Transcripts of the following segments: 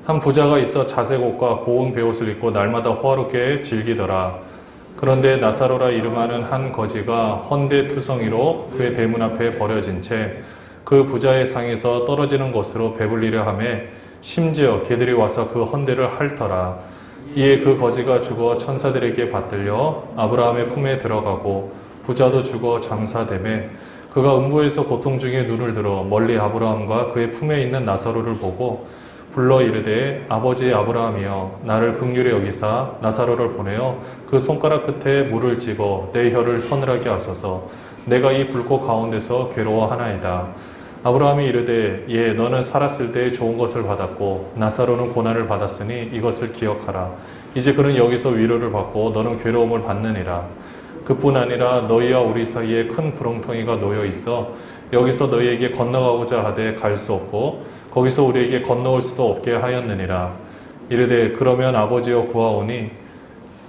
한 부자가 있어 자색 옷과 고운 베옷을 입고 날마다 호화롭게 즐기더라. 그런데 나사로라 이름하는 한 거지가 헌데투성이로 그의 대문 앞에 버려진 채 그 부자의 상에서 떨어지는 것으로 배불리려 하매 심지어 개들이 와서 그 헌데를 핥더라. 이에 그 거지가 죽어 천사들에게 받들려 아브라함의 품에 들어가고 부자도 죽어 장사되매 그가 음부에서 고통 중에 눈을 들어 멀리 아브라함과 그의 품에 있는 나사로를 보고 불러 이르되 아버지 아브라함이여 나를 긍휼히 여기사 나사로를 보내어 그 손가락 끝에 물을 찍어 내 혀를 서늘하게 하소서. 내가 이 불꽃 가운데서 괴로워하나이다. 아브라함이 이르되 예 너는 살았을 때 좋은 것을 받았고 나사로는 고난을 받았으니 이것을 기억하라. 이제 그는 여기서 위로를 받고 너는 괴로움을 받느니라. 그뿐 아니라 너희와 우리 사이에 큰 구렁텅이가 놓여 있어 여기서 너희에게 건너가고자 하되 갈 수 없고 거기서 우리에게 건너올 수도 없게 하였느니라. 이르되 그러면 아버지여 구하오니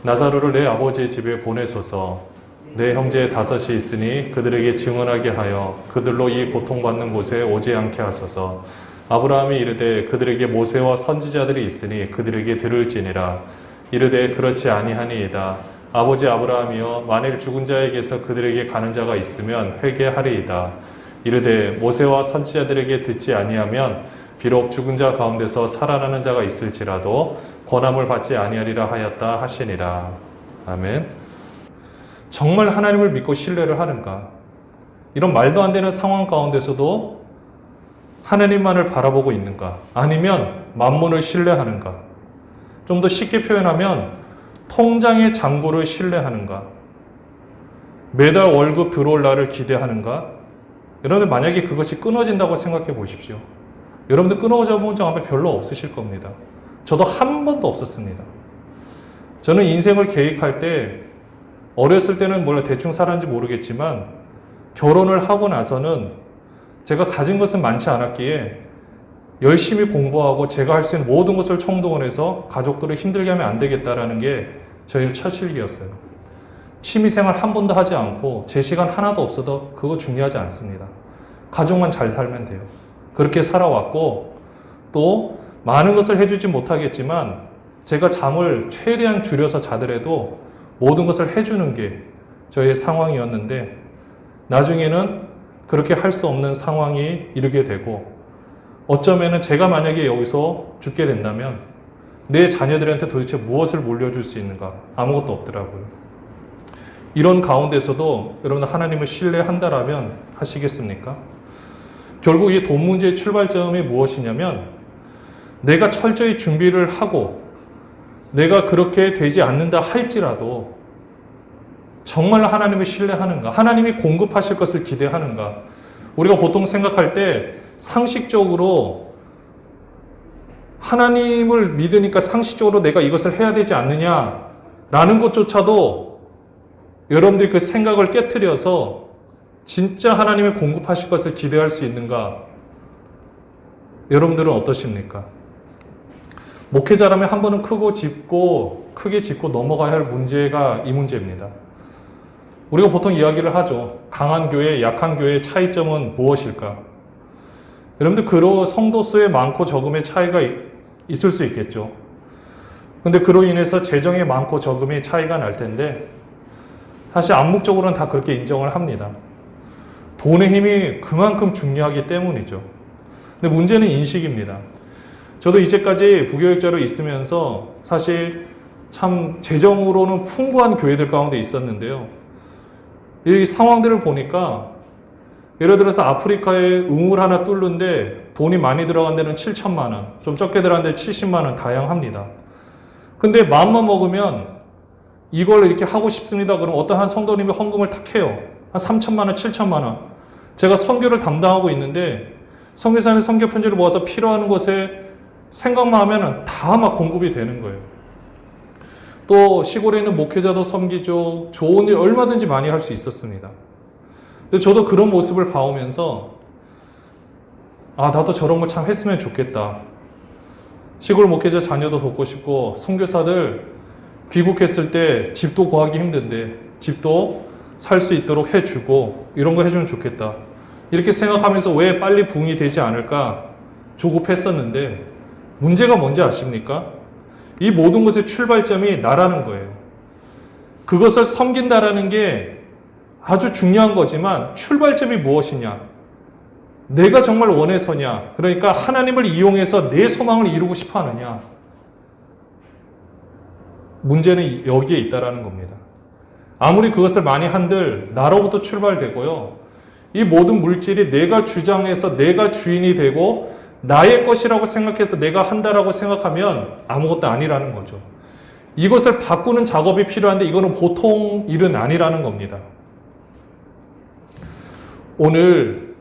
나사로를 내 아버지의 집에 보내소서. 내 형제 5이 있으니 그들에게 증언하게 하여 그들로 이 고통받는 곳에 오지 않게 하소서. 아브라함이 이르되 그들에게 모세와 선지자들이 있으니 그들에게 들을지니라. 이르되 그렇지 아니하니이다. 아버지 아브라함이여 만일 죽은 자에게서 그들에게 가는 자가 있으면 회개하리이다. 이르되 모세와 선지자들에게 듣지 아니하면 비록 죽은 자 가운데서 살아나는 자가 있을지라도 권함을 받지 아니하리라 하였다 하시니라. 아멘. 정말 하나님을 믿고 신뢰를 하는가? 이런 말도 안 되는 상황 가운데서도 하나님만을 바라보고 있는가? 아니면 만몬을 신뢰하는가? 좀 더 쉽게 표현하면 통장의 잔고를 신뢰하는가? 매달 월급 들어올 날을 기대하는가? 여러분들 만약에 그것이 끊어진다고 생각해 보십시오. 여러분들 끊어져 본 적 아마 별로 없으실 겁니다. 저도 한 번도 없었습니다. 저는 인생을 계획할 때 어렸을 때는 몰라 대충 살았는지 모르겠지만 결혼을 하고 나서는 제가 가진 것은 많지 않았기에 열심히 공부하고 제가 할 수 있는 모든 것을 총동원해서 가족들을 힘들게 하면 안 되겠다라는 게 저희 첫 실기였어요. 취미생활 한 번도 하지 않고 제 시간 하나도 없어도 그거 중요하지 않습니다. 가족만 잘 살면 돼요. 그렇게 살아왔고 또 많은 것을 해주지 못하겠지만 제가 잠을 최대한 줄여서 자더라도 모든 것을 해주는 게 저의 상황이었는데 나중에는 그렇게 할 수 없는 상황이 이르게 되고 어쩌면은 제가 만약에 여기서 죽게 된다면 내 자녀들한테 도대체 무엇을 물려줄 수 있는가? 아무것도 없더라고요. 이런 가운데서도 여러분 하나님을 신뢰한다라면 하시겠습니까? 결국 이 돈 문제의 출발점이 무엇이냐면 내가 철저히 준비를 하고 내가 그렇게 되지 않는다 할지라도 정말 하나님을 신뢰하는가? 하나님이 공급하실 것을 기대하는가? 우리가 보통 생각할 때 상식적으로 하나님을 믿으니까 상식적으로 내가 이것을 해야 되지 않느냐라는 것조차도 여러분들이 그 생각을 깨트려서 진짜 하나님이 공급하실 것을 기대할 수 있는가? 여러분들은 어떠십니까? 목회자라면 한 번은 크게 짚고 넘어가야 할 문제가 이 문제입니다. 우리가 보통 이야기를 하죠. 강한 교회, 약한 교회의 차이점은 무엇일까? 여러분들 그로 성도 수의 많고 적음의 차이가 있을 수 있겠죠. 근데 그로 인해서 재정의 많고 적음의 차이가 날 텐데 사실 암묵적으로는 다 그렇게 인정을 합니다. 돈의 힘이 그만큼 중요하기 때문이죠. 근데 문제는 인식입니다. 저도 이제까지 부교육자로 있으면서 사실 참 재정으로는 풍부한 교회들 가운데 있었는데요. 이 상황들을 보니까 예를 들어서 아프리카에 우물 하나 뚫는데 돈이 많이 들어간 데는 7천만 원, 좀 적게 들어간 데 70만 원 다양합니다. 근데 마음만 먹으면 이걸 이렇게 하고 싶습니다. 그럼 어떤 한 성도님이 헌금을 탁 해요. 한 3천만 원, 7천만 원. 제가 선교를 담당하고 있는데 선교사는 선교 편지를 모아서 필요한 곳에 생각만 하면 다 막 공급이 되는 거예요. 또 시골에 있는 목회자도 섬기죠. 좋은 일 얼마든지 많이 할 수 있었습니다. 근데 저도 그런 모습을 봐오면서 나도 저런 거 참 했으면 좋겠다. 시골 목회자 자녀도 돕고 싶고 선교사들 귀국했을 때 집도 구하기 힘든데 집도 살 수 있도록 해주고 이런 거 해주면 좋겠다. 이렇게 생각하면서 왜 빨리 부흥이 되지 않을까 조급했었는데 문제가 뭔지 아십니까? 이 모든 것의 출발점이 나라는 거예요. 그것을 섬긴다라는 게 아주 중요한 거지만 출발점이 무엇이냐? 내가 정말 원해서냐? 그러니까 하나님을 이용해서 내 소망을 이루고 싶어 하느냐? 문제는 여기에 있다라는 겁니다. 아무리 그것을 많이 한들 나로부터 출발되고요. 이 모든 물질이 내가 주장해서 내가 주인이 되고 나의 것이라고 생각해서 내가 한다라고 생각하면 아무것도 아니라는 거죠. 이것을 바꾸는 작업이 필요한데 이거는 보통 일은 아니라는 겁니다. 오늘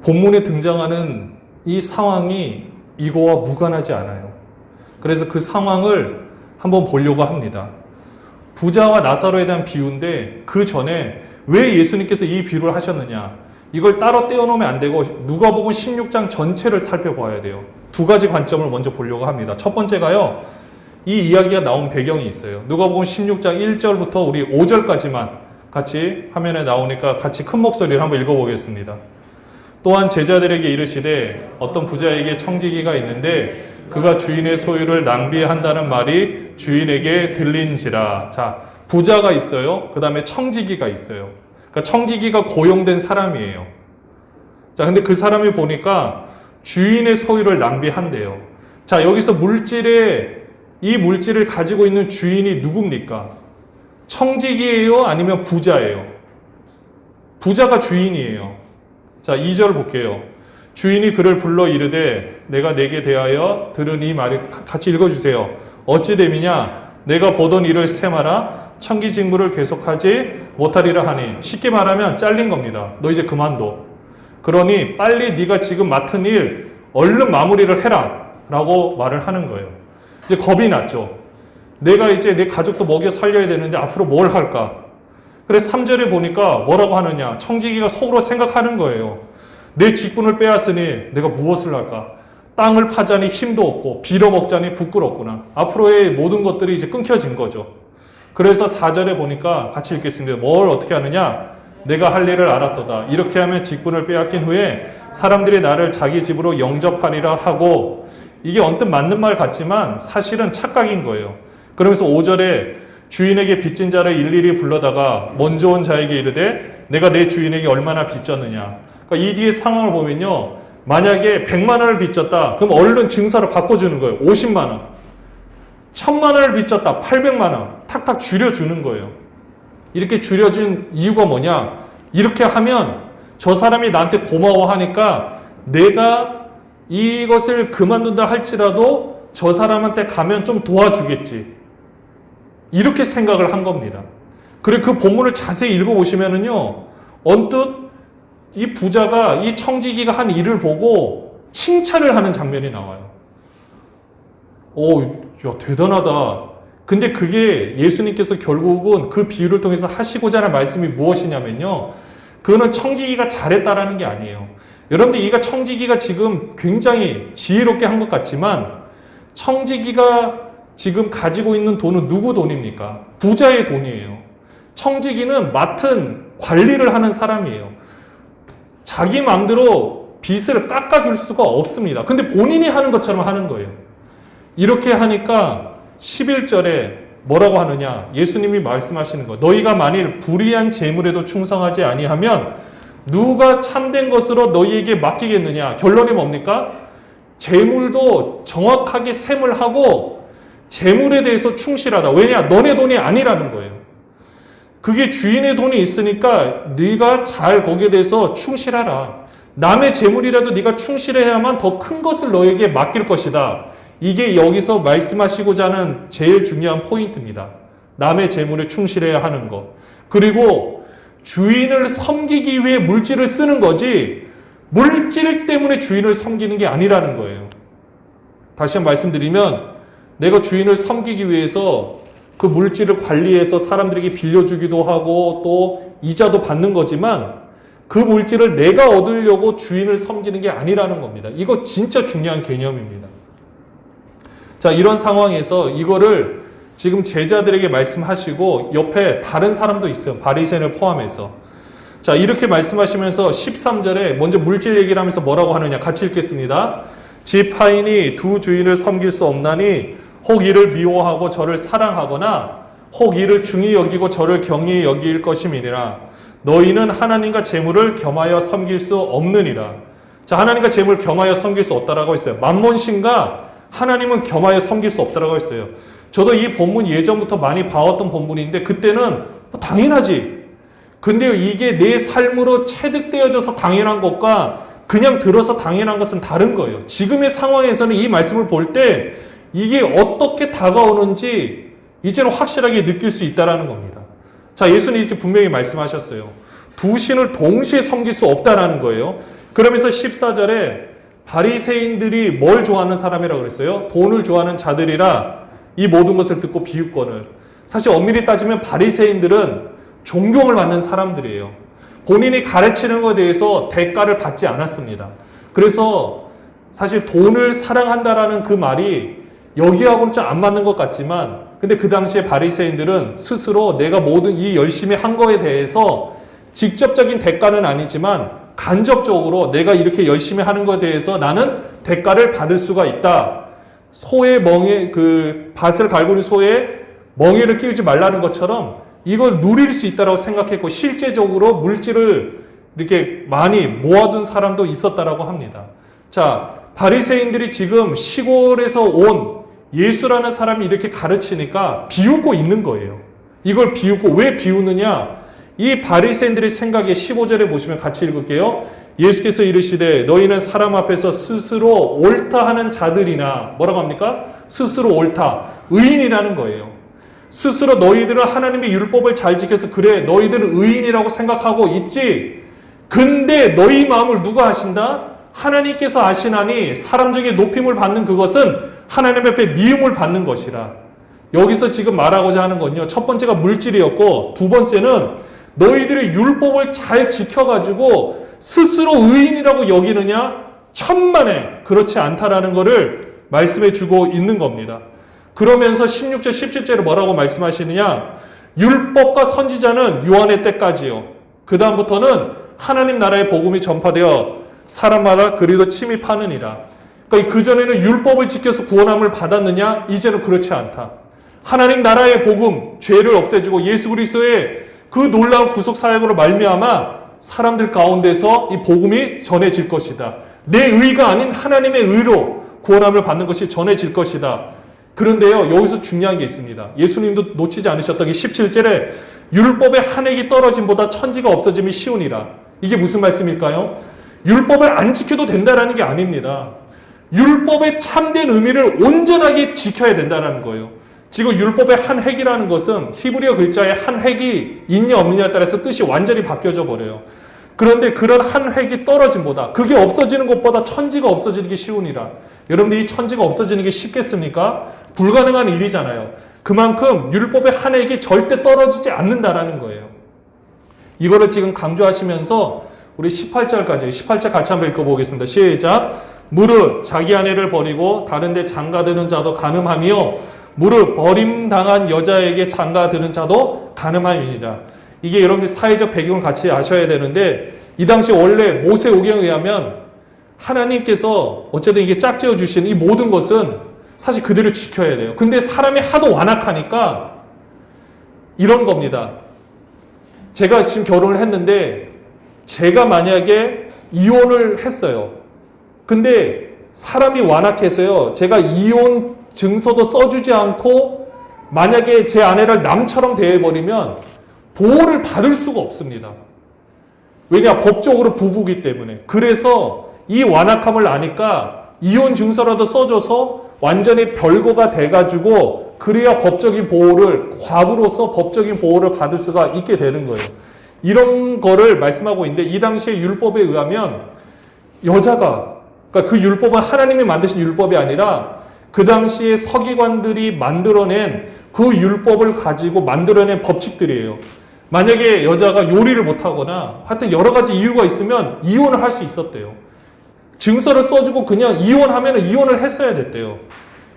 본문에 등장하는 이 상황이 이거와 무관하지 않아요. 그래서 그 상황을 한번 보려고 합니다. 부자와 나사로에 대한 비유인데 그 전에 왜 예수님께서 이 비유를 하셨느냐? 이걸 따로 떼어놓으면 안 되고 누가복음 16장 전체를 살펴봐야 돼요. 두 가지 관점을 먼저 보려고 합니다. 첫 번째가요. 이 이야기가 나온 배경이 있어요. 누가복음 16장 1절부터 우리 5절까지만 같이 화면에 나오니까 같이 큰 목소리를 한번 읽어보겠습니다. 또한 제자들에게 이르시되 어떤 부자에게 청지기가 있는데 그가 주인의 소유를 낭비한다는 말이 주인에게 들린지라. 자, 부자가 있어요. 그 다음에 청지기가 있어요. 그러니까 청지기가 고용된 사람이에요. 자, 근데 그 사람이 보니까 주인의 소유를 낭비한대요. 자, 여기서 이 물질을 가지고 있는 주인이 누굽니까? 청지기예요? 아니면 부자예요? 부자가 주인이에요. 자, 2절 볼게요. 주인이 그를 불러 이르되 내가 내게 대하여 들은 이 말이 같이 읽어주세요. 어찌 됨이냐? 내가 보던 일을 세마라 청기 직무를 계속하지 못하리라 하니. 쉽게 말하면 잘린 겁니다. 너 이제 그만둬. 그러니 빨리 네가 지금 맡은 일 얼른 마무리를 해라 라고 말을 하는 거예요. 이제 겁이 났죠. 내가 이제 내 가족도 먹여 살려야 되는데 앞으로 뭘 할까? 그래서 3절에 보니까 뭐라고 하느냐? 청지기가 속으로 생각하는 거예요. 내 직분을 빼앗으니 내가 무엇을 할까? 땅을 파자니 힘도 없고 빌어먹자니 부끄럽구나. 앞으로의 모든 것들이 이제 끊겨진 거죠. 그래서 4절에 보니까 같이 읽겠습니다. 뭘 어떻게 하느냐? 내가 할 일을 알았도다. 이렇게 하면 직분을 빼앗긴 후에 사람들이 나를 자기 집으로 영접하리라 하고. 이게 언뜻 맞는 말 같지만 사실은 착각인 거예요. 그러면서 5절에 주인에게 빚진 자를 일일이 불러다가 먼저 온 자에게 이르되 내가 내 주인에게 얼마나 빚졌느냐. 그러니까 이 뒤의 상황을 보면요. 만약에 100만 원을 빚졌다. 그럼 얼른 증서를 바꿔주는 거예요. 50만 원. 1000만 원을 빚졌다. 800만 원. 탁탁 줄여주는 거예요. 이렇게 줄여준 이유가 뭐냐. 이렇게 하면 저 사람이 나한테 고마워하니까 내가 이것을 그만둔다 할지라도 저 사람한테 가면 좀 도와주겠지. 이렇게 생각을 한 겁니다. 그리고 그 본문을 자세히 읽어보시면은요. 언뜻 이 부자가 이 청지기가 한 일을 보고 칭찬을 하는 장면이 나와요. 오, 야, 대단하다. 근데 그게 예수님께서 결국은 그 비유를 통해서 하시고자 하는 말씀이 무엇이냐면요. 그거는 청지기가 잘했다라는 게 아니에요. 여러분들 이가 청지기가 지금 굉장히 지혜롭게 한 것 같지만 청지기가 지금 가지고 있는 돈은 누구 돈입니까? 부자의 돈이에요. 청지기는 맡은 관리를 하는 사람이에요. 자기 마음대로 빚을 깎아줄 수가 없습니다. 근데 본인이 하는 것처럼 하는 거예요. 이렇게 하니까 11절에 뭐라고 하느냐? 예수님이 말씀하시는 거. 너희가 만일 불의한 재물에도 충성하지 아니하면 누가 참된 것으로 너희에게 맡기겠느냐? 결론이 뭡니까? 재물도 정확하게 셈을 하고 재물에 대해서 충실하다. 왜냐? 너네 돈이 아니라는 거예요. 그게 주인의 돈이 있으니까 네가 잘 거기에 대해서 충실하라. 남의 재물이라도 네가 충실해야만 더 큰 것을 너에게 맡길 것이다. 이게 여기서 말씀하시고자 하는 제일 중요한 포인트입니다. 남의 재물에 충실해야 하는 것. 그리고 주인을 섬기기 위해 물질을 쓰는 거지 물질 때문에 주인을 섬기는 게 아니라는 거예요. 다시 한번 말씀드리면 내가 주인을 섬기기 위해서 그 물질을 관리해서 사람들에게 빌려주기도 하고 또 이자도 받는 거지만 그 물질을 내가 얻으려고 주인을 섬기는 게 아니라는 겁니다. 이거 진짜 중요한 개념입니다. 자, 이런 상황에서 이거를 지금 제자들에게 말씀하시고 옆에 다른 사람도 있어요. 바리새인을 포함해서. 자, 이렇게 말씀하시면서 13절에 먼저 물질 얘기를 하면서 뭐라고 하느냐 같이 읽겠습니다. 지파인이 두 주인을 섬길 수 없나니 혹 이를 미워하고 저를 사랑하거나 혹 이를 중히 여기고 저를 경히 여길 것임이니라. 너희는 하나님과 재물을 겸하여 섬길 수 없느니라. 자, 하나님과 재물을 겸하여 섬길 수 없다라고 했어요. 만몬신과 하나님은 겸하여 섬길 수 없다라고 했어요. 저도 이 본문 예전부터 많이 봐왔던 본문인데 그때는 당연하지. 근데 이게 내 삶으로 체득되어져서 당연한 것과 그냥 들어서 당연한 것은 다른 거예요. 지금의 상황에서는 이 말씀을 볼 때 이게 어떻게 다가오는지 이제는 확실하게 느낄 수 있다는 겁니다. 자, 예수님 이렇게 분명히 말씀하셨어요. 두 신을 동시에 섬길 수 없다라는 거예요. 그러면서 14절에 바리새인들이 뭘 좋아하는 사람이라고 그랬어요? 돈을 좋아하는 자들이라 이 모든 것을 듣고 비웃거늘. 사실 엄밀히 따지면 바리새인들은 존경을 받는 사람들이에요. 본인이 가르치는 것에 대해서 대가를 받지 않았습니다. 그래서 사실 돈을 사랑한다라는 그 말이 여기하고는 좀 안 맞는 것 같지만 근데 그 당시에 바리새인들은 스스로 내가 모든 이 열심히 한 거에 대해서 직접적인 대가는 아니지만 간접적으로 내가 이렇게 열심히 하는 것에 대해서 나는 대가를 받을 수가 있다. 소의 멍에 밭을 갈구는 소에 멍에를 끼우지 말라는 것처럼 이걸 누릴 수 있다고 생각했고 실제적으로 물질을 이렇게 많이 모아둔 사람도 있었다라고 합니다. 자, 바리새인들이 지금 시골에서 온 예수라는 사람이 이렇게 가르치니까 비웃고 있는 거예요. 이걸 비웃고 왜 비웃느냐? 이 바리새인들의 생각에 15절에 보시면 같이 읽을게요. 예수께서 이르시되 너희는 사람 앞에서 스스로 옳다 하는 자들이나 뭐라고 합니까? 스스로 옳다. 의인이라는 거예요. 스스로 너희들은 하나님의 율법을 잘 지켜서 그래 너희들은 의인이라고 생각하고 있지. 근데 너희 마음을 누가 아신다? 하나님께서 아시나니 사람 중에 높임을 받는 그것은 하나님 앞에 미움을 받는 것이라. 여기서 지금 말하고자 하는 건요. 첫 번째가 물질이었고 두 번째는 너희들의 율법을 잘 지켜가지고 스스로 의인이라고 여기느냐? 천만에 그렇지 않다라는 것을 말씀해 주고 있는 겁니다. 그러면서 16절 17절에 뭐라고 말씀하시느냐? 율법과 선지자는 요한의 때까지요. 그 다음부터는 하나님 나라의 복음이 전파되어 사람마다 그리도 침입하느니라. 그러니까 그전에는 율법을 지켜서 구원함을 받았느냐? 이제는 그렇지 않다. 하나님 나라의 복음, 죄를 없애주고 예수 그리스도의 그 놀라운 구속 사역으로 말미암아 사람들 가운데서 이 복음이 전해질 것이다. 내 의가 아닌 하나님의 의로 구원함을 받는 것이 전해질 것이다. 그런데요, 여기서 중요한 게 있습니다. 예수님도 놓치지 않으셨던 게 17절에 율법의 한 획이 떨어짐보다 천지가 없어짐이 쉬우니라. 이게 무슨 말씀일까요? 율법을 안 지켜도 된다라는 게 아닙니다. 율법의 참된 의미를 온전하게 지켜야 된다는 거예요. 지금 율법의 한 획이라는 것은 히브리어 글자의 한 획이 있냐 없느냐에 따라서 뜻이 완전히 바뀌어져 버려요. 그런데 그런 한 획이 떨어짐보다 그게 없어지는 것보다 천지가 없어지는 게 쉬우니라. 여러분들 이 천지가 없어지는 게 쉽겠습니까? 불가능한 일이잖아요. 그만큼 율법의 한 획이 절대 떨어지지 않는다라는 거예요. 이거를 지금 강조하시면서 우리 18절까지 18절 같이 한번 읽어보겠습니다. 시작. 무릇 자기 아내를 버리고 다른 데 장가드는 자도 간음하며 무릇 버림당한 여자에게 장가드는 자도 간음함이니라. 이게 여러분들 사회적 배경을 같이 아셔야 되는데 이 당시 원래 모세오경에 의하면 하나님께서 어쨌든 이게 짝지어 주신 이 모든 것은 사실 그대로 지켜야 돼요. 근데 사람이 하도 완악하니까 이런 겁니다. 제가 지금 결혼을 했는데 제가 만약에 이혼을 했어요. 근데 사람이 완악해서요. 제가 이혼 증서도 써주지 않고 만약에 제 아내를 남처럼 대해버리면 보호를 받을 수가 없습니다. 왜냐? 법적으로 부부기 때문에. 그래서 이 완악함을 아니까 이혼 증서라도 써줘서 완전히 별거가 돼가지고 그래야 법적인 보호를 과부로서 법적인 보호를 받을 수가 있게 되는 거예요. 이런 거를 말씀하고 있는데 이 당시에 율법에 의하면 여자가 그러니까 그 율법은 하나님이 만드신 율법이 아니라 그 당시에 서기관들이 만들어낸 그 율법을 가지고 만들어낸 법칙들이에요. 만약에 여자가 요리를 못하거나 하여튼 여러 가지 이유가 있으면 이혼을 할 수 있었대요. 증서를 써주고 그냥 이혼하면 이혼을 했어야 됐대요.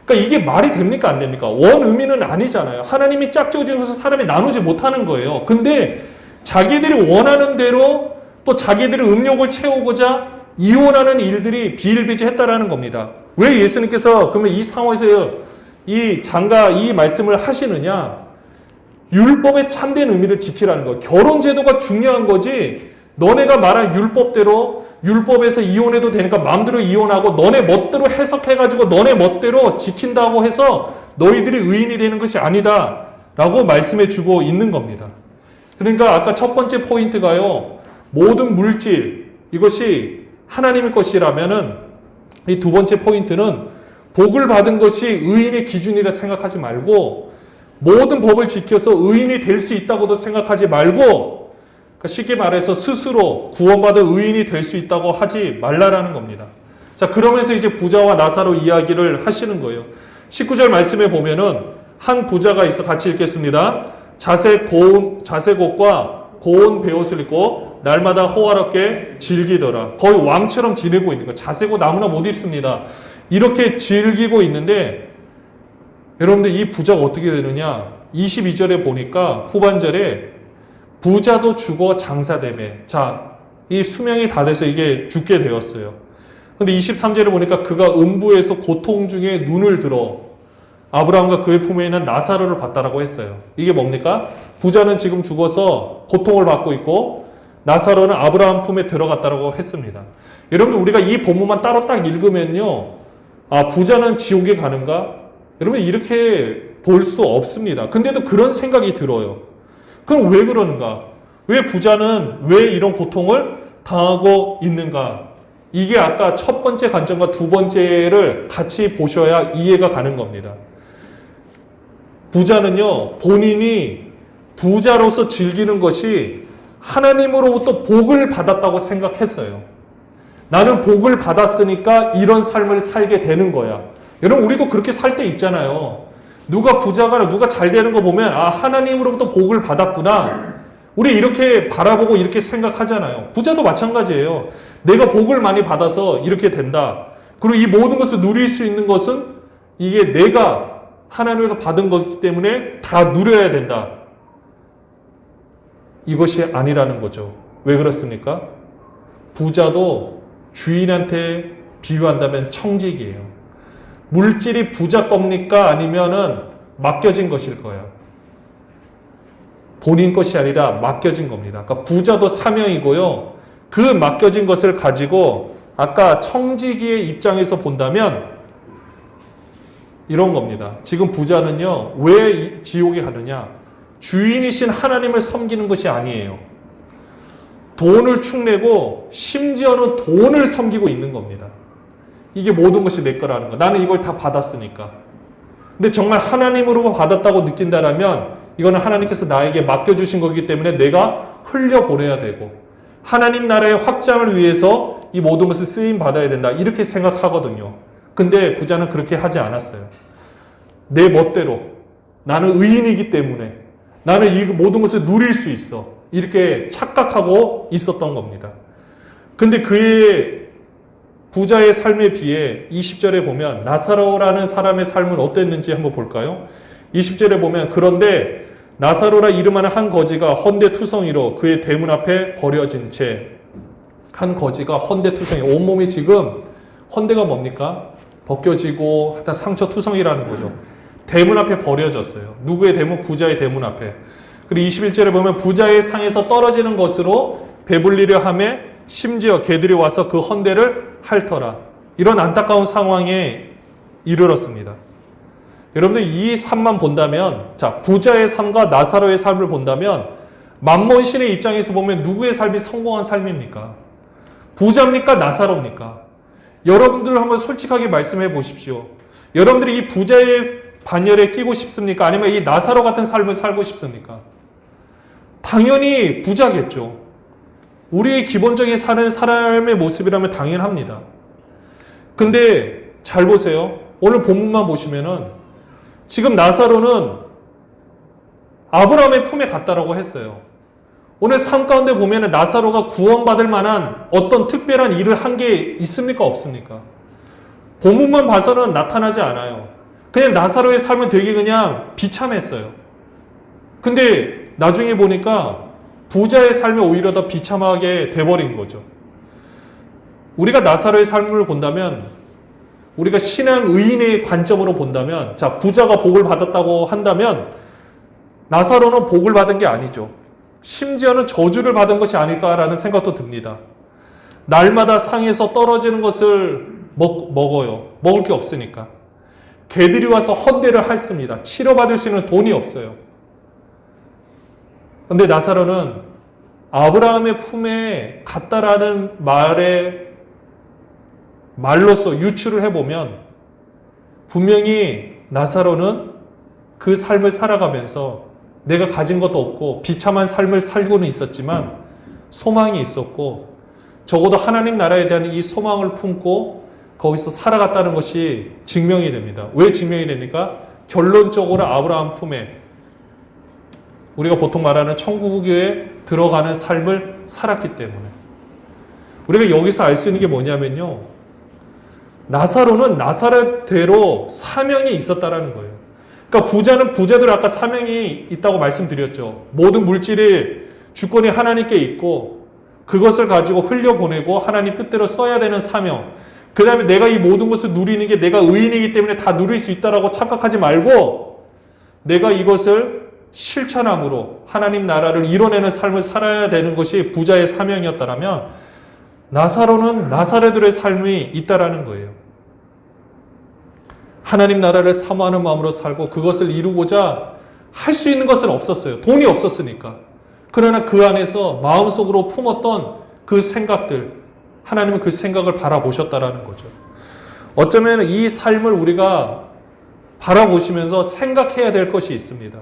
그러니까 이게 말이 됩니까 안 됩니까? 원 의미는 아니잖아요. 하나님이 짝지어진 것을 사람이 나누지 못하는 거예요. 근데 자기들이 원하는 대로 또 자기들의 음욕을 채우고자 이혼하는 일들이 비일비재했다라는 겁니다. 왜 예수님께서 그러면 이 상황에서 이 말씀을 하시느냐? 율법의 참된 의미를 지키라는 거. 결혼 제도가 중요한 거지. 너네가 말한 율법대로 율법에서 이혼해도 되니까 마음대로 이혼하고 너네 멋대로 해석해가지고 너네 멋대로 지킨다고 해서 너희들이 의인이 되는 것이 아니다 라고 말씀해 주고 있는 겁니다. 그러니까 아까 첫 번째 포인트가요, 모든 물질 이것이 하나님의 것이라면은 이 두 번째 포인트는 복을 받은 것이 의인의 기준이라 생각하지 말고 모든 법을 지켜서 의인이 될 수 있다고도 생각하지 말고, 그러니까 쉽게 말해서 스스로 구원받은 의인이 될 수 있다고 하지 말라라는 겁니다. 자, 그러면서 이제 부자와 나사로 이야기를 하시는 거예요. 19절 말씀에 보면은 한 부자가 있어. 같이 읽겠습니다. 자색옷과 고운 베옷을 입고 날마다 호화롭게 즐기더라. 거의 왕처럼 지내고 있는 거예요. 자색옷 아무나 못 입습니다. 이렇게 즐기고 있는데 여러분들 이 부자가 어떻게 되느냐? 22절에 보니까 후반절에 부자도 죽어 장사되매. 자, 이 수명이 다 돼서 이게 죽게 되었어요. 근데 23절에 보니까 그가 음부에서 고통 중에 눈을 들어 아브라함과 그의 품에 있는 나사로를 봤다라고 했어요. 이게 뭡니까? 부자는 지금 죽어서 고통을 받고 있고 나사로는 아브라함 품에 들어갔다라고 했습니다. 여러분들 우리가 이 본문만 따로 딱 읽으면요, 아, 부자는 지옥에 가는가? 여러분 이렇게 볼 수 없습니다. 근데도 그런 생각이 들어요. 그럼 왜 그러는가? 왜 부자는 왜 이런 고통을 당하고 있는가? 이게 아까 첫 번째 관점과 두 번째를 같이 보셔야 이해가 가는 겁니다. 부자는요, 본인이 부자로서 즐기는 것이 하나님으로부터 복을 받았다고 생각했어요. 나는 복을 받았으니까 이런 삶을 살게 되는 거야. 여러분, 우리도 그렇게 살 때 있잖아요. 누가 부자가, 누가 잘 되는 거 보면, 아, 하나님으로부터 복을 받았구나. 우리 이렇게 바라보고 이렇게 생각하잖아요. 부자도 마찬가지예요. 내가 복을 많이 받아서 이렇게 된다. 그리고 이 모든 것을 누릴 수 있는 것은 이게 내가 하나님에서 받은 거기 때문에 다 누려야 된다. 이것이 아니라는 거죠. 왜 그렇습니까? 부자도 주인한테 비유한다면 청직이에요. 물질이 부자 겁니까? 아니면은 맡겨진 것일 거예요. 본인 것이 아니라 맡겨진 겁니다. 그러니까 부자도 사명이고요. 그 맡겨진 것을 가지고 아까 청지기의 입장에서 본다면 이런 겁니다. 지금 부자는요, 왜 지옥에 가느냐? 주인이신 하나님을 섬기는 것이 아니에요. 돈을 축내고 심지어는 돈을 섬기고 있는 겁니다. 이게 모든 것이 내 거라는 거. 나는 이걸 다 받았으니까. 근데 정말 하나님으로 받았다고 느낀다라면 이거는 하나님께서 나에게 맡겨주신 거기 때문에 내가 흘려보내야 되고 하나님 나라의 확장을 위해서 이 모든 것을 쓰임받아야 된다. 이렇게 생각하거든요. 근데 부자는 그렇게 하지 않았어요. 내 멋대로 나는 의인이기 때문에 나는 이 모든 것을 누릴 수 있어. 이렇게 착각하고 있었던 겁니다. 근데 그의 부자의 삶에 비해 20절에 보면 나사로라는 사람의 삶은 어땠는지 한번 볼까요? 20절에 보면 그런데 나사로라 이름하는 한 거지가 헌데투성이로 그의 대문 앞에 버려진 채, 한 거지가 헌데투성이, 온몸이 지금 헌데가 뭡니까? 벗겨지고 하여튼 상처투성이라는 거죠. 대문 앞에 버려졌어요. 누구의 대문? 부자의 대문 앞에. 그리고 21절에 보면 부자의 상에서 떨어지는 것으로 배불리려 하며 심지어 개들이 와서 그 헌데를 핥더라. 이런 안타까운 상황에 이르렀습니다. 여러분들 이 삶만 본다면, 자, 부자의 삶과 나사로의 삶을 본다면 만몬신의 입장에서 보면 누구의 삶이 성공한 삶입니까? 부자입니까? 나사로입니까? 여러분들 한번 솔직하게 말씀해 보십시오. 여러분들이 이 부자의 반열에 끼고 싶습니까? 아니면 이 나사로 같은 삶을 살고 싶습니까? 당연히 부자겠죠. 우리의 기본적인 사는 삶의 모습이라면 당연합니다. 근데 잘 보세요. 오늘 본문만 보시면은 지금 나사로는 아브라함의 품에 갔다라고 했어요. 오늘 삶 가운데 보면은 나사로가 구원받을 만한 어떤 특별한 일을 한 게 있습니까? 없습니까? 본문만 봐서는 나타나지 않아요. 그냥 나사로의 삶은 되게 그냥 비참했어요. 근데 나중에 보니까 부자의 삶이 오히려 더 비참하게 돼버린 거죠. 우리가 나사로의 삶을 본다면, 우리가 신앙 의인의 관점으로 본다면, 자, 부자가 복을 받았다고 한다면 나사로는 복을 받은 게 아니죠. 심지어는 저주를 받은 것이 아닐까라는 생각도 듭니다. 날마다 상에서 떨어지는 것을 먹어요. 먹을 게 없으니까. 개들이 와서 헌대를 핥습니다. 치료받을 수 있는 돈이 없어요. 그런데 나사로는 아브라함의 품에 갔다라는 말로서 유추를 해보면 분명히 나사로는 그 삶을 살아가면서 내가 가진 것도 없고 비참한 삶을 살고는 있었지만 소망이 있었고 적어도 하나님 나라에 대한 이 소망을 품고 거기서 살아갔다는 것이 증명이 됩니다. 왜 증명이 됩니까? 결론적으로 아브라함 품에 우리가 보통 말하는 천국에 들어가는 삶을 살았기 때문에. 우리가 여기서 알 수 있는 게 뭐냐면요. 나사로는 나사렛대로 사명이 있었다라는 거예요. 그러니까 부자는 부자대로 아까 사명이 있다고 말씀드렸죠. 모든 물질의 주권이 하나님께 있고 그것을 가지고 흘려보내고 하나님 뜻대로 써야 되는 사명. 그 다음에 내가 이 모든 것을 누리는 게 내가 의인이기 때문에 다 누릴 수 있다라고 착각하지 말고 내가 이것을 실천함으로 하나님 나라를 이뤄내는 삶을 살아야 되는 것이 부자의 사명이었다면 나사로는 나사렛들의 삶이 있다라는 거예요. 하나님 나라를 사모하는 마음으로 살고 그것을 이루고자 할 수 있는 것은 없었어요. 돈이 없었으니까. 그러나 그 안에서 마음속으로 품었던 그 생각들, 하나님은 그 생각을 바라보셨다라는 거죠. 어쩌면 이 삶을 우리가 바라보시면서 생각해야 될 것이 있습니다.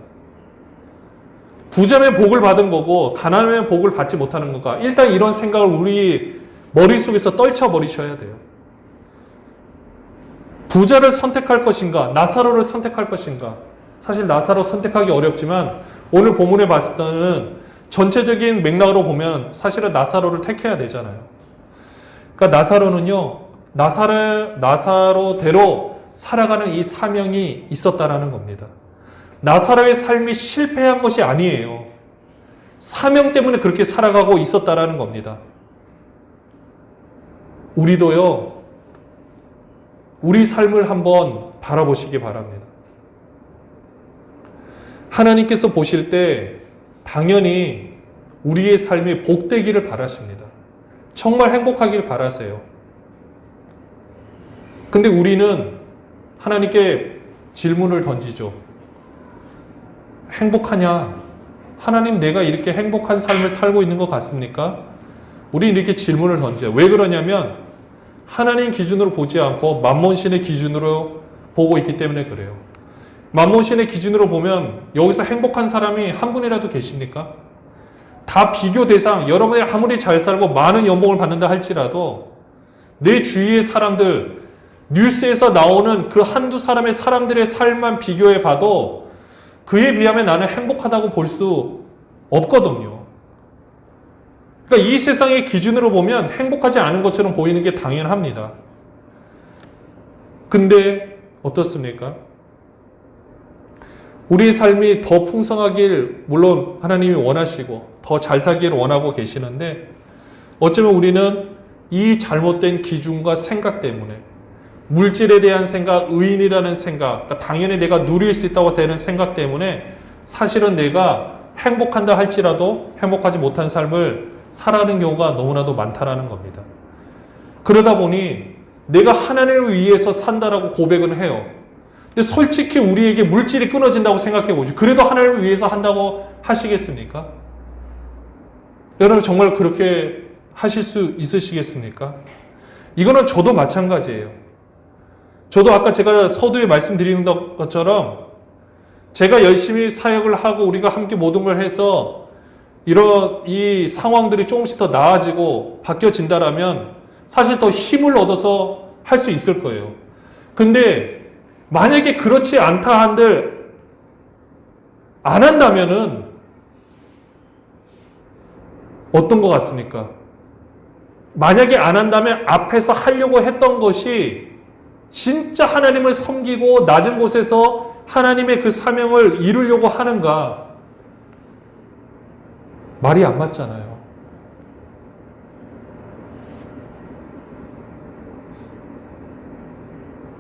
부자면 복을 받은 거고 가난하면 복을 받지 못하는 건가? 일단 이런 생각을 우리 머릿속에서 떨쳐버리셔야 돼요. 부자를 선택할 것인가? 나사로를 선택할 것인가? 사실 나사로 선택하기 어렵지만 오늘 본문에 봤을 때는 전체적인 맥락으로 보면 사실은 나사로를 택해야 되잖아요. 그러니까 나사로는요. 나사로대로 살아가는 이 사명이 있었다라는 겁니다. 나사로의 삶이 실패한 것이 아니에요. 사명 때문에 그렇게 살아가고 있었다라는 겁니다. 우리도요. 우리 삶을 한번 바라보시기 바랍니다. 하나님께서 보실 때 당연히 우리의 삶이 복되기를 바라십니다. 정말 행복하길 바라세요. 근데 우리는 하나님께 질문을 던지죠. 행복하냐? 하나님 내가 이렇게 행복한 삶을 살고 있는 것 같습니까? 우리는 이렇게 질문을 던져요. 왜 그러냐면 하나님 기준으로 보지 않고 만몬신의 기준으로 보고 있기 때문에 그래요. 만몬신의 기준으로 보면 여기서 행복한 사람이 한 분이라도 계십니까? 다 비교 대상, 여러분이 아무리 잘 살고 많은 연봉을 받는다 할지라도 내 주위의 사람들, 뉴스에서 나오는 그 한두 사람의 사람들의 삶만 비교해 봐도 그에 비하면 나는 행복하다고 볼 수 없거든요. 그러니까 이 세상의 기준으로 보면 행복하지 않은 것처럼 보이는 게 당연합니다. 근데 어떻습니까? 우리의 삶이 더 풍성하길 물론 하나님이 원하시고 더 잘 살기를 원하고 계시는데 어쩌면 우리는 이 잘못된 기준과 생각 때문에 물질에 대한 생각, 의인이라는 생각, 그러니까 당연히 내가 누릴 수 있다고 되는 생각 때문에 사실은 내가 행복한다 할지라도 행복하지 못한 삶을 살아가는 경우가 너무나도 많다라는 겁니다. 그러다 보니 내가 하나님을 위해서 산다라고 고백은 해요. 근데 솔직히 우리에게 물질이 끊어진다고 생각해 보죠. 그래도 하나님을 위해서 한다고 하시겠습니까? 여러분 정말 그렇게 하실 수 있으시겠습니까? 이거는 저도 마찬가지예요. 저도 아까 제가 서두에 말씀드리는 것처럼 제가 열심히 사역을 하고 우리가 함께 모든 걸 해서 이런 이 상황들이 조금씩 더 나아지고 바뀌어진다라면 사실 더 힘을 얻어서 할 수 있을 거예요. 근데 만약에 그렇지 않다 한들 안 한다면은 어떤 것 같습니까? 만약에 안 한다면 앞에서 하려고 했던 것이 진짜 하나님을 섬기고 낮은 곳에서 하나님의 그 사명을 이루려고 하는가? 말이 안 맞잖아요.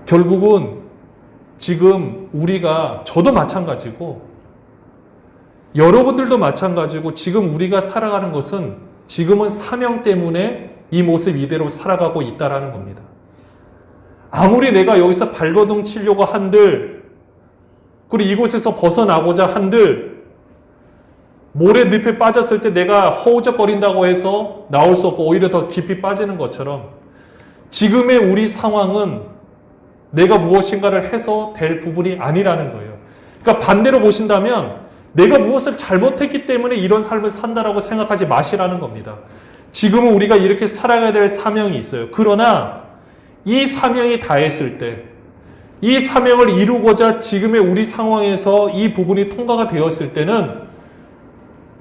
결국은 지금 우리가, 저도 마찬가지고 여러분들도 마찬가지고, 지금 우리가 살아가는 것은 지금은 사명 때문에 이 모습 이대로 살아가고 있다라는 겁니다. 아무리 내가 여기서 발버둥 치려고 한들, 그리고 이곳에서 벗어나고자 한들, 모래늪에 빠졌을 때 내가 허우적거린다고 해서 나올 수 없고 오히려 더 깊이 빠지는 것처럼, 지금의 우리 상황은 내가 무엇인가를 해서 될 부분이 아니라는 거예요. 그러니까 반대로 보신다면 내가 무엇을 잘못했기 때문에 이런 삶을 산다라고 생각하지 마시라는 겁니다. 지금은 우리가 이렇게 살아가야 될 사명이 있어요. 그러나 이 사명이 다했을 때, 이 사명을 이루고자 지금의 우리 상황에서 이 부분이 통과가 되었을 때는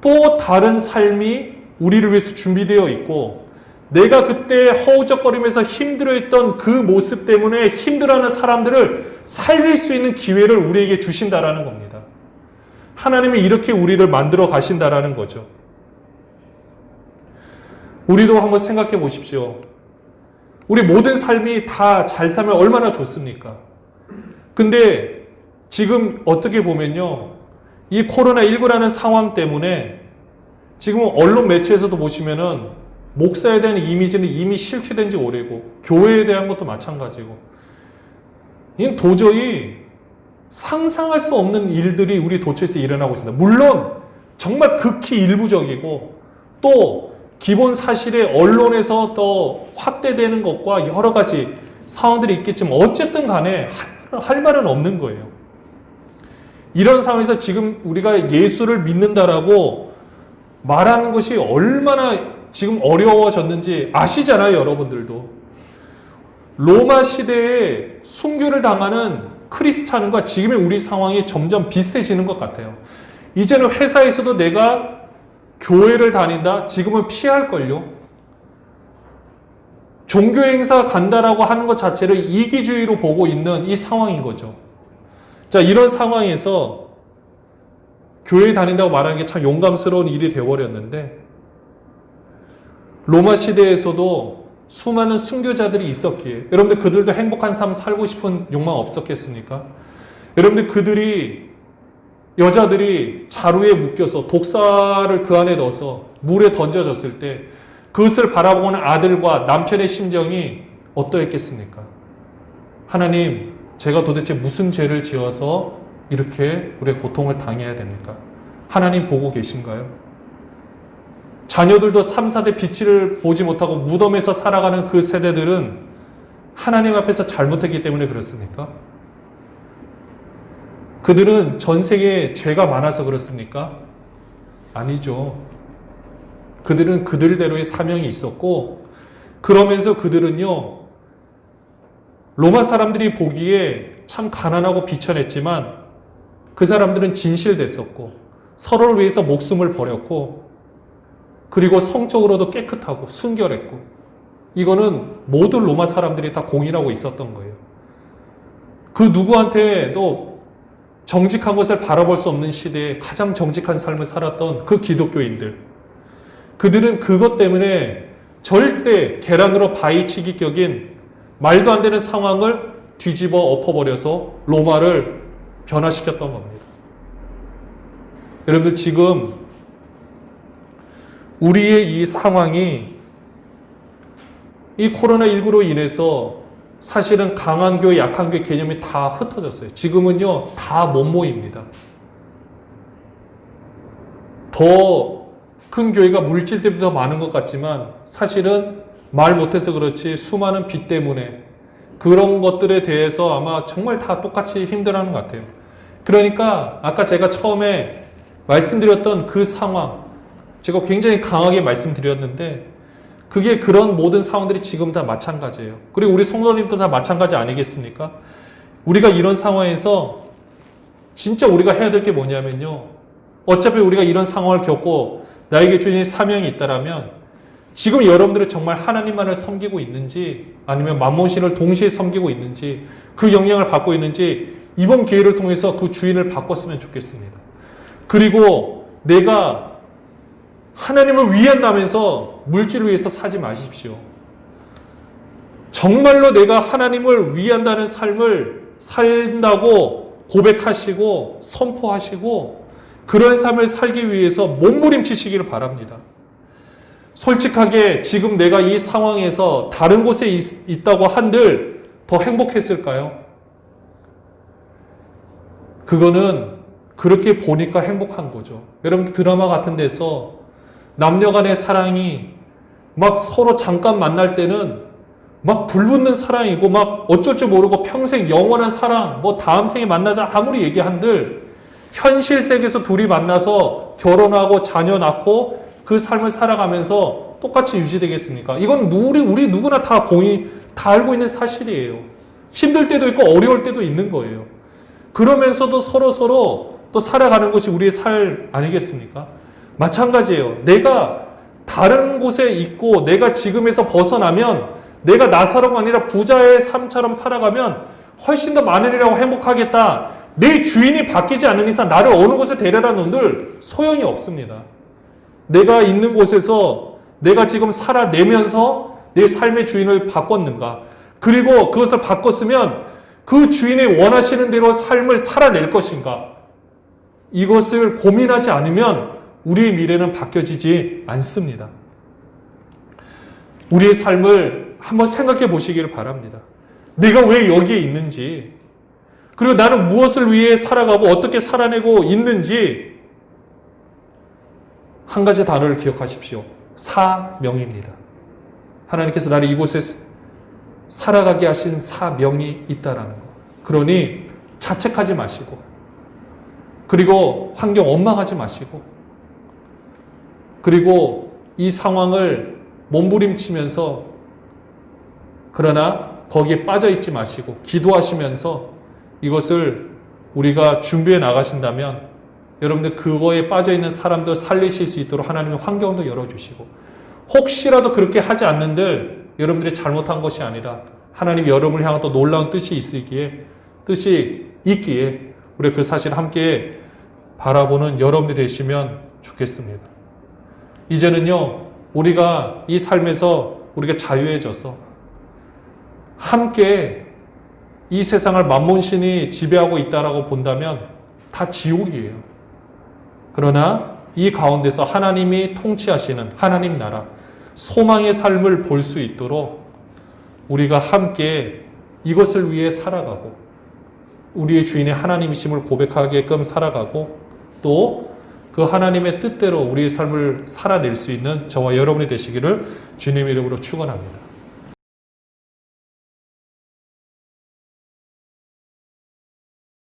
또 다른 삶이 우리를 위해서 준비되어 있고, 내가 그때 허우적거리면서 힘들어했던 그 모습 때문에 힘들어하는 사람들을 살릴 수 있는 기회를 우리에게 주신다라는 겁니다. 하나님이 이렇게 우리를 만들어 가신다라는 거죠. 우리도 한번 생각해 보십시오. 우리 모든 삶이 다 잘 살면 얼마나 좋습니까? 근데 지금 어떻게 보면요, 이 코로나19라는 상황 때문에 지금 언론 매체에서도 보시면은 목사에 대한 이미지는 이미 실추된 지 오래고, 교회에 대한 것도 마찬가지고, 이건 도저히 상상할 수 없는 일들이 우리 도처에서 일어나고 있습니다. 물론 정말 극히 일부적이고, 또 기본 사실에 언론에서 더 확대되는 것과 여러 가지 상황들이 있겠지만 어쨌든 간에 할 말은 없는 거예요. 이런 상황에서 지금 우리가 예수를 믿는다라고 말하는 것이 얼마나 지금 어려워졌는지 아시잖아요, 여러분들도. 로마 시대에 순교를 당하는 크리스찬과 지금의 우리 상황이 점점 비슷해지는 것 같아요. 이제는 회사에서도 내가 교회를 다닌다? 지금은 피할걸요. 종교 행사 간다라고 하는 것 자체를 이기주의로 보고 있는 이 상황인 거죠. 자, 이런 상황에서 교회 다닌다고 말하는 게 참 용감스러운 일이 되어버렸는데, 로마 시대에서도 수많은 순교자들이 있었기에, 여러분들 그들도 행복한 삶 살고 싶은 욕망 없었겠습니까? 여러분들 그들이, 여자들이 자루에 묶여서 독사를 그 안에 넣어서 물에 던져졌을 때 그것을 바라보는 아들과 남편의 심정이 어떠했겠습니까? 하나님, 제가 도대체 무슨 죄를 지어서 이렇게 우리의 고통을 당해야 됩니까? 하나님 보고 계신가요? 자녀들도 3, 4대 빛을 보지 못하고 무덤에서 살아가는 그 세대들은 하나님 앞에서 잘못했기 때문에 그렇습니까? 그들은 전 세계에 죄가 많아서 그렇습니까? 아니죠. 그들은 그들대로의 사명이 있었고, 그러면서 그들은요, 로마 사람들이 보기에 참 가난하고 비천했지만 그 사람들은 진실됐었고, 서로를 위해서 목숨을 버렸고, 그리고 성적으로도 깨끗하고 순결했고, 이거는 모든 로마 사람들이 다 공인하고 있었던 거예요. 그 누구한테도 정직한 것을 바라볼 수 없는 시대에 가장 정직한 삶을 살았던 그 기독교인들, 그들은 그것 때문에 절대 계란으로 바위치기 격인 말도 안 되는 상황을 뒤집어 엎어버려서 로마를 변화시켰던 겁니다. 여러분들, 지금 우리의 이 상황이 이 코로나19로 인해서 사실은 강한 교회, 약한 교회 개념이 다 흩어졌어요. 지금은요, 다 못 모입니다. 더 큰 교회가 물질 때문에 더 많은 것 같지만 사실은 말 못해서 그렇지 수많은 빚 때문에 그런 것들에 대해서 아마 정말 다 똑같이 힘들어하는 것 같아요. 그러니까 아까 제가 처음에 말씀드렸던 그 상황, 제가 굉장히 강하게 말씀드렸는데 그게 그런 모든 상황들이 지금 다 마찬가지예요. 그리고 우리 성도님도 다 마찬가지 아니겠습니까? 우리가 이런 상황에서 진짜 우리가 해야 될 게 뭐냐면요, 어차피 우리가 이런 상황을 겪고 나에게 주신 사명이 있다라면 지금 여러분들이 정말 하나님만을 섬기고 있는지 아니면 만몬신을 동시에 섬기고 있는지, 그 영향을 받고 있는지 이번 기회를 통해서 그 주인을 바꿨으면 좋겠습니다. 그리고 내가 하나님을 위한다면서 물질을 위해서 사지 마십시오. 정말로 내가 하나님을 위한다는 삶을 산다고 고백하시고 선포하시고 그런 삶을 살기 위해서 몸부림치시기를 바랍니다. 솔직하게 지금 내가 이 상황에서 다른 곳에 있다고 한들 더 행복했을까요? 그거는 그렇게 보니까 행복한 거죠. 여러분 드라마 같은 데서 남녀 간의 사랑이 막 서로 잠깐 만날 때는 막 불붙는 사랑이고 막 어쩔 줄 모르고 평생 영원한 사랑, 뭐 다음 생에 만나자 아무리 얘기한들 현실 세계에서 둘이 만나서 결혼하고 자녀 낳고 그 삶을 살아가면서 똑같이 유지되겠습니까? 이건 우리 누구나 다 알고 있는 사실이에요. 힘들 때도 있고 어려울 때도 있는 거예요. 그러면서도 서로 또 살아가는 것이 우리의 삶 아니겠습니까? 마찬가지예요. 내가 다른 곳에 있고 내가 지금에서 벗어나면 내가 나사로가 아니라 부자의 삶처럼 살아가면 훨씬 더 많으리라고 행복하겠다. 내 주인이 바뀌지 않는 이상 나를 어느 곳에 데려다 놓은들 소용이 없습니다. 내가 있는 곳에서 내가 지금 살아내면서 내 삶의 주인을 바꿨는가? 그리고 그것을 바꿨으면 그 주인이 원하시는 대로 삶을 살아낼 것인가? 이것을 고민하지 않으면 우리의 미래는 바뀌어지지 않습니다. 우리의 삶을 한번 생각해 보시기를 바랍니다. 내가 왜 여기에 있는지, 그리고 나는 무엇을 위해 살아가고 어떻게 살아내고 있는지 한 가지 단어를 기억하십시오. 사명입니다. 하나님께서 나를 이곳에 살아가게 하신 사명이 있다라는 것. 그러니 자책하지 마시고, 그리고 환경 원망하지 마시고, 그리고 이 상황을 몸부림치면서 그러나 거기에 빠져 있지 마시고 기도하시면서 이것을 우리가 준비해 나가신다면 여러분들 그거에 빠져 있는 사람도 살리실 수 있도록 하나님의 환경도 열어주시고, 혹시라도 그렇게 하지 않는들 여러분들이 잘못한 것이 아니라 하나님이 여러분을 향한 또 놀라운 뜻이 있기에 우리 그 사실을 함께 바라보는 여러분들이 되시면 좋겠습니다. 이제는요, 우리가 이 삶에서 우리가 자유해져서 함께 이 세상을 만몬신이 지배하고 있다라고 본다면 다 지옥이에요. 그러나 이 가운데서 하나님이 통치하시는 하나님 나라, 소망의 삶을 볼 수 있도록 우리가 함께 이것을 위해 살아가고 우리의 주인이 하나님이심을 고백하게끔 살아가고 또 그 하나님의 뜻대로 우리의 삶을 살아낼 수 있는 저와 여러분이 되시기를 주님의 이름으로 축원합니다.